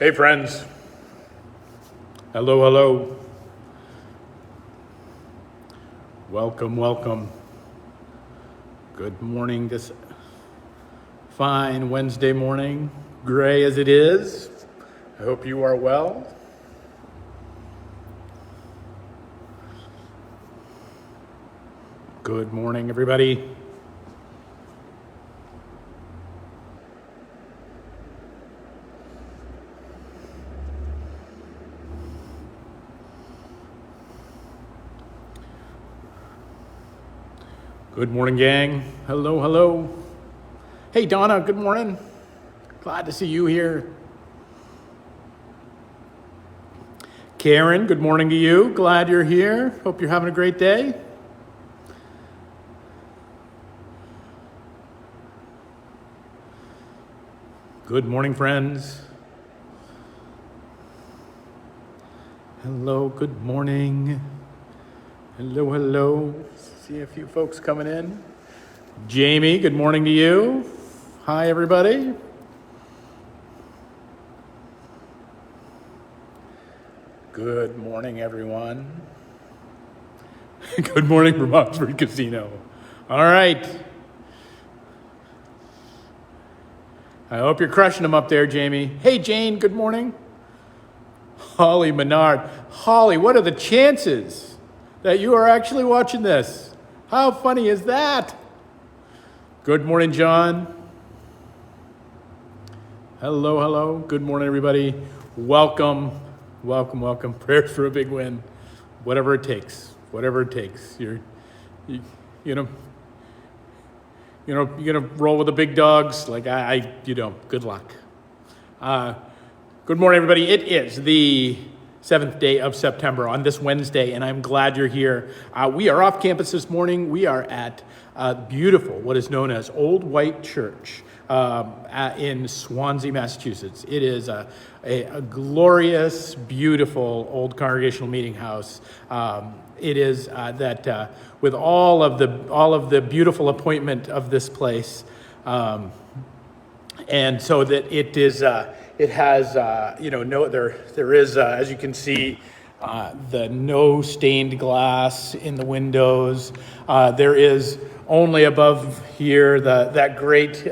Hey friends. Hello, hello. Welcome, welcome. Good morning this fine Wednesday morning, gray as it is. I hope you are well. Good morning, everybody. Good morning, gang. Hello, hello. Hey, Donna, good morning. Glad to see you here. Karen, good morning to you. Glad you're here. Hope you're having a great day. Good morning, friends. Hello, good morning. Hello, hello. See a few folks coming in. Jamie, good morning to you. Hi, everybody. Good morning, everyone. Good morning from Oxford Casino. All right. I hope you're crushing them up there, Jamie. Hey, Jane, good morning. Holly Menard. Holly, what are the chances that you are actually watching this? How funny is that? Good morning, John. Hello, hello. Good morning, everybody. Welcome, welcome, welcome. Prayers for a big win. Whatever it takes. Whatever it takes. You're gonna roll with the big dogs. Like good luck. Good morning, everybody. It is the 7th day of September on this Wednesday, and I'm glad you're here. We are off campus this morning. We are at beautiful, what is known as Old White Church in Swansea, Massachusetts. It is a glorious, beautiful old congregational meeting house. It is that with all of the beautiful appointment of this place, and so that it is. It has, there is, as you can see, the no stained glass in the windows. There is only above here that great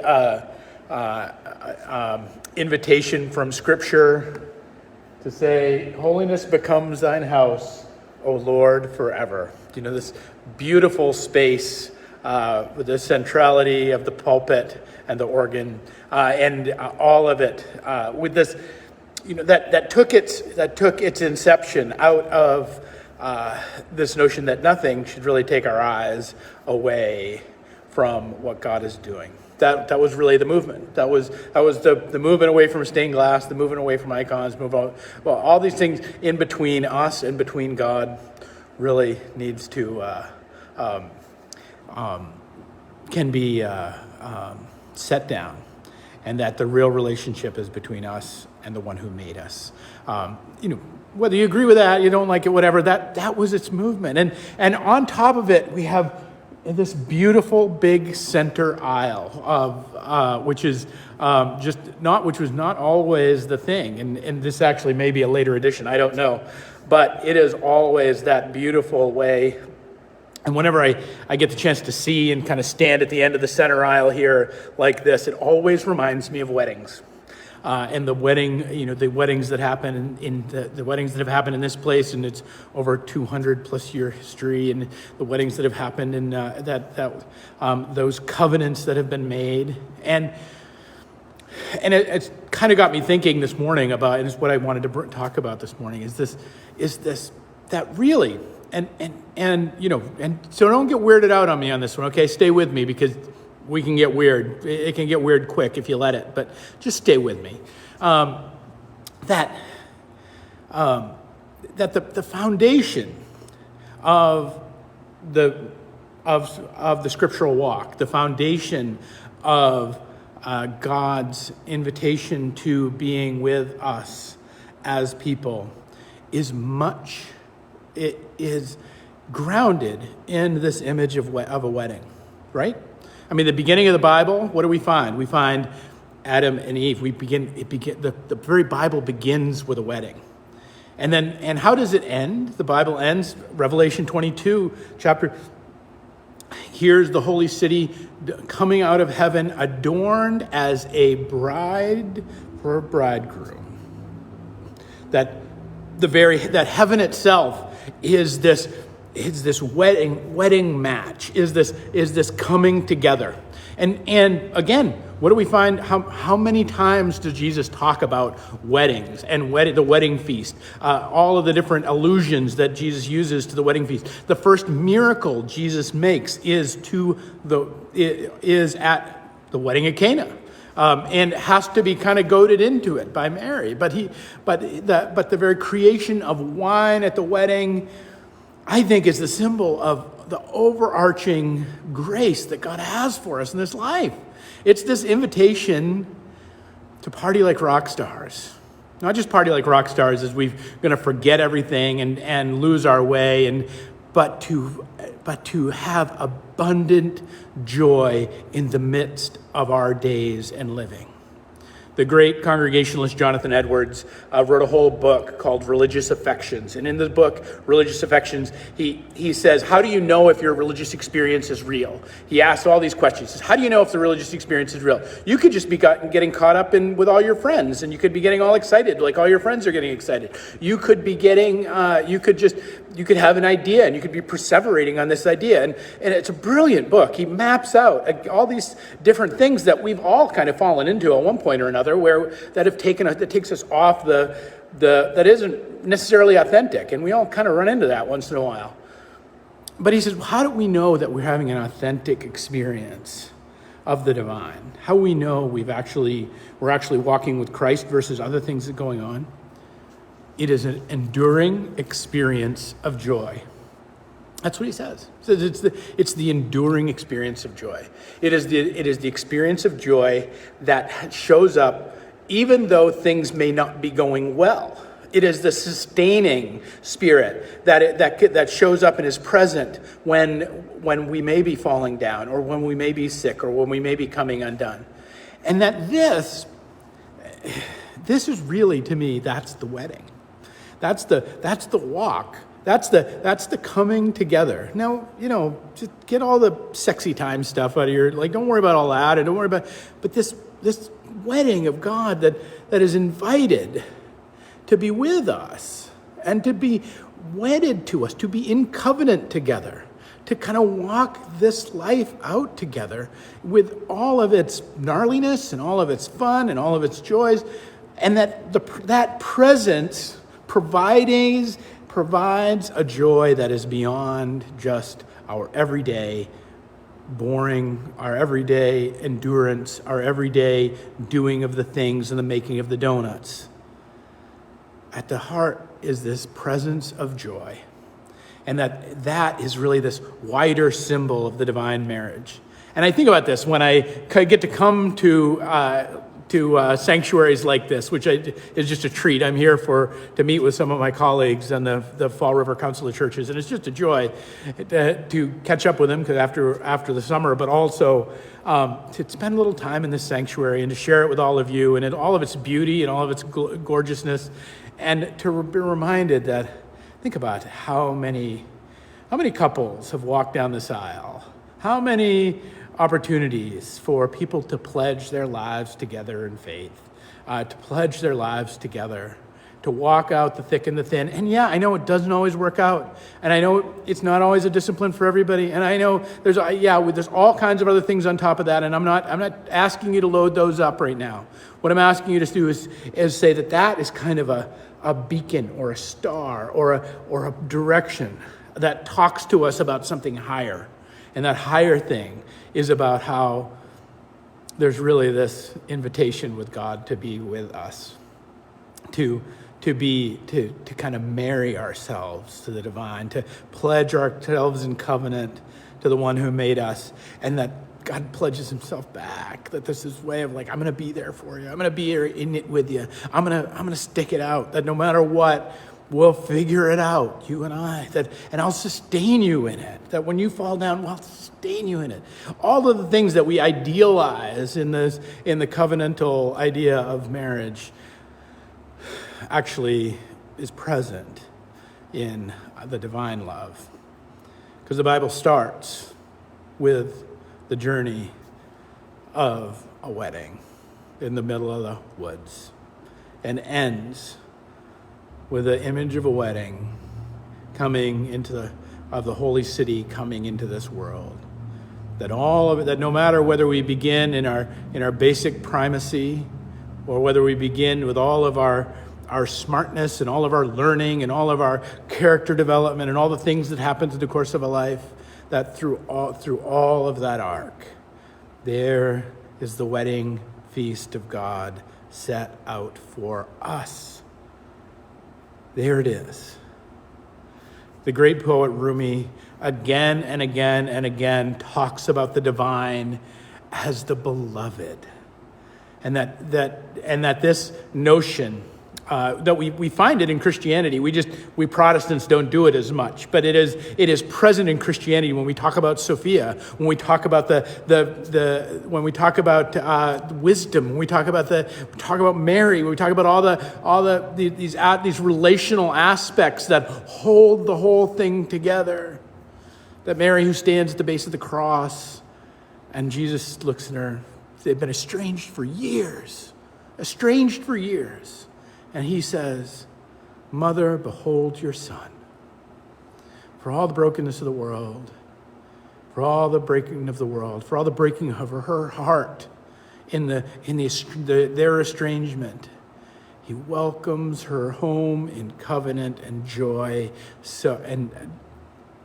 invitation from Scripture to say, "Holiness becomes thine house, O Lord, forever." You know, this beautiful space with the centrality of the pulpit and the organ, and all of it with this, that took its inception out of this notion that nothing should really take our eyes away from what God is doing. That was really the movement. That was the movement away from stained glass, the movement away from icons, all these things in between us and between God really needs to can be set down, and that the real relationship is between us and the one who made us. Whether you agree with that, you don't like it, whatever, that was its movement. And on top of it, we have this beautiful big center aisle of which was not always the thing. And this actually may be a later addition, I don't know. But it is always that beautiful way. And whenever I get the chance to see and kind of stand at the end of the center aisle here like this, it always reminds me of weddings. And the weddings that happen the weddings that have happened in this place, and it's over 200 plus year history, and the weddings that have happened in those covenants that have been made. And it's kind of got me thinking this morning about, and it's what I wanted to talk about this morning, is that really, and so don't get weirded out on me on this one, okay? Stay with me, because we can get weird. It can get weird quick if you let it, but just stay with me. That the foundation of the scriptural walk, the foundation of God's invitation to being with us as people is grounded in this image of a wedding, right? I mean, the beginning of the Bible, what do we find? We find Adam and Eve, the very Bible begins with a wedding. And how does it end? The Bible ends, Revelation 22, chapter. Here's the holy city coming out of heaven, adorned as a bride for a bridegroom. That heaven itself is this wedding match, is this coming together. And again, what do we find? How many times does Jesus talk about weddings and the wedding feast? All of the different allusions that Jesus uses to the wedding feast. The first miracle Jesus makes is at the wedding at Cana, and has to be kind of goaded into it by Mary. But the very creation of wine at the wedding, I think, is the symbol of the overarching grace that God has for us in this life. It's this invitation to party like rock stars. Not just party like rock stars as we're going to forget everything and lose our way, but to have abundant joy in the midst of our days and living. The great Congregationalist Jonathan Edwards wrote a whole book called Religious Affections. And in the book, Religious Affections, he says, how do you know if your religious experience is real? He asks all these questions. He says, how do you know if the religious experience is real? You could just be getting caught up with all your friends, and you could be getting all excited, like all your friends are getting excited. You could be getting, you could have an idea, and you could be perseverating on this idea. And it's a brilliant book. He maps out all these different things that we've all kind of fallen into at one point or another, that takes us off that isn't necessarily authentic, and we all kind of run into that once in a while. But he says, well, how do we know that we're having an authentic experience of the divine? How do we know we're actually walking with Christ versus other things that are going on? It is an enduring experience of joy. That's what he says. He says it's the enduring experience of joy. It is the experience of joy that shows up even though things may not be going well. It is the sustaining spirit that shows up and is present when we may be falling down, or when we may be sick, or when we may be coming undone. And that this is really, to me, that's the wedding. That's the walk. That's the coming together. Now, just get all the sexy time stuff out of your, don't worry about all that, and don't worry about, but this wedding of God that is invited to be with us and to be wedded to us, to be in covenant together, to kind of walk this life out together with all of its gnarliness and all of its fun and all of its joys, and that presence provides a joy that is beyond just our everyday boring, our everyday endurance, our everyday doing of the things and the making of the donuts. At the heart is this presence of joy. And that is really this wider symbol of the divine marriage. And I think about this when I get to come to sanctuaries like this, which is just a treat. I'm here to meet with some of my colleagues on the Fall River Council of Churches, and it's just a joy to catch up with them after the summer, but also to spend a little time in this sanctuary and to share it with all of you and in all of its beauty and all of its gorgeousness, and to be reminded that, think about how many couples have walked down this aisle, how many opportunities for people to pledge their lives together in faith, to pledge their lives together, to walk out the thick and the thin. And yeah, I know it doesn't always work out, and I know it's not always a discipline for everybody, and I know there's all kinds of other things on top of that, and I'm not asking you to load those up right now. What I'm asking you to do is say that is kind of a beacon or a star or a direction that talks to us about something higher, and that higher thing is about how there's really this invitation with God to be with us, to kind of marry ourselves to the divine, to pledge ourselves in covenant to the one who made us, and that God pledges himself back, that this is way of I'm going to be there for you. I'm going to be here in it with you. I'm going to stick it out, that no matter what, We'll figure it out, you and I, and I'll sustain you in it. That when you fall down, I'll sustain you in it. All of the things that we idealize in the covenantal idea of marriage actually is present in the divine love. Because the Bible starts with the journey of a wedding in the middle of the woods and ends with the image of a wedding coming into the holy city coming into this world. That all of it, that no matter whether we begin in our basic primacy or whether we begin with all of our smartness and all of our learning and all of our character development and all the things that happen in the course of a life, that through all of that arc, there is the wedding feast of God set out for us. There it is. The great poet Rumi again and again and again talks about the divine as the beloved. And that this notion that we find it in Christianity. We Protestants don't do it as much, but it is present in Christianity when we talk about Sophia, when we talk about when we talk about wisdom, when we talk about Mary, when we talk about these relational aspects that hold the whole thing together. That Mary who stands at the base of the cross, and Jesus looks at her. They've been estranged for years. And he says, Mother, behold your son. For all the brokenness of the world, for all the breaking of the world, for all the breaking of her heart in their estrangement, he welcomes her home in covenant and joy. So, and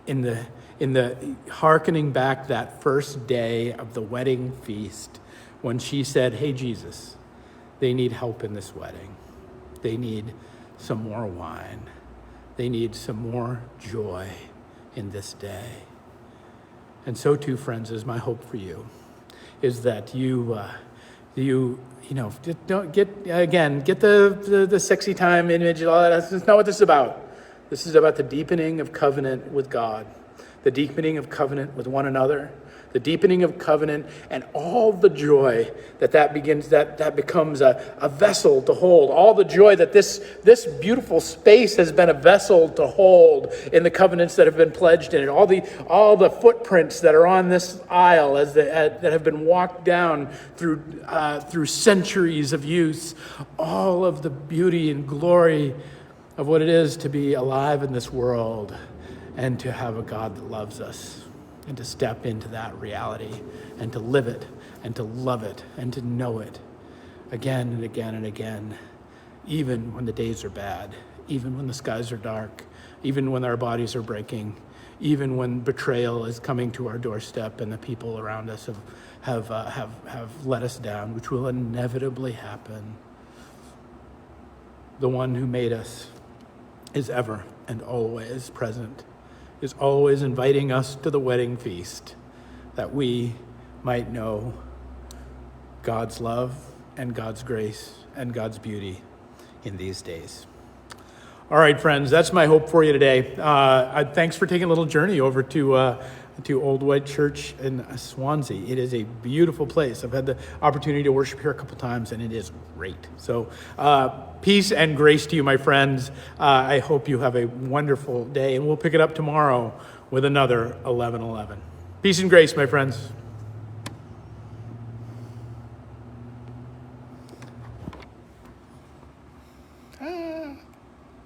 in the hearkening back that first day of the wedding feast, when she said, hey, Jesus, they need help in this wedding. They need some more wine. They need some more joy in this day. And so too, friends, is my hope for you, is that you don't get the sexy time image and all that. That's not what this is about. This is about the deepening of covenant with God, the deepening of covenant with one another, the deepening of covenant, and all the joy that becomes a vessel to hold. All the joy that this beautiful space has been a vessel to hold in the covenants that have been pledged in it. All the footprints that are on this aisle that have been walked down through centuries of use. All of the beauty and glory of what it is to be alive in this world and to have a God that loves us. And to step into that reality and to live it and to love it and to know it again and again and again, even when the days are bad, even when the skies are dark, even when our bodies are breaking, even when betrayal is coming to our doorstep and the people around us have let us down, which will inevitably happen. The one who made us is ever and always present, is always inviting us to the wedding feast, that we might know God's love and God's grace and God's beauty in these days. All right, friends, that's my hope for you today. Thanks for taking a little journey over to Old White Church in Swansea. It is a beautiful place. I've had the opportunity to worship here a couple times, and it is great. So peace and grace to you, my friends. I hope you have a wonderful day, and we'll pick it up tomorrow with another 11:11. Peace and grace, my friends.